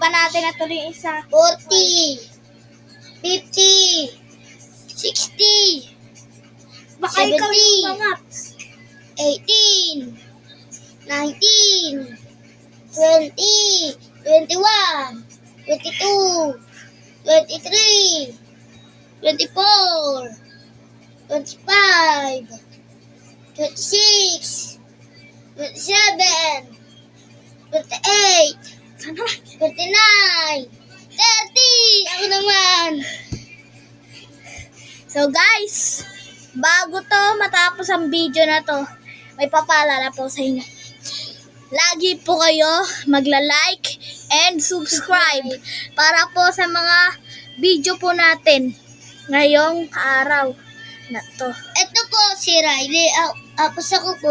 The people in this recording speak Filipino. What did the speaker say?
pa natin na tuloy yung isa. 40, 50, 60, Baka ikaw 70. yung mga. 18, 19, 20, 21, 22, 23, 24, 25, 26, 27, 28, Sana. 29, 30! Ako naman! So guys, bago to matapos ang video na to, may papaalala po sa inyo. Lagi po kayo magla-like and subscribe para po sa mga video po natin ngayong araw na to. Ito po si Riley. Ako po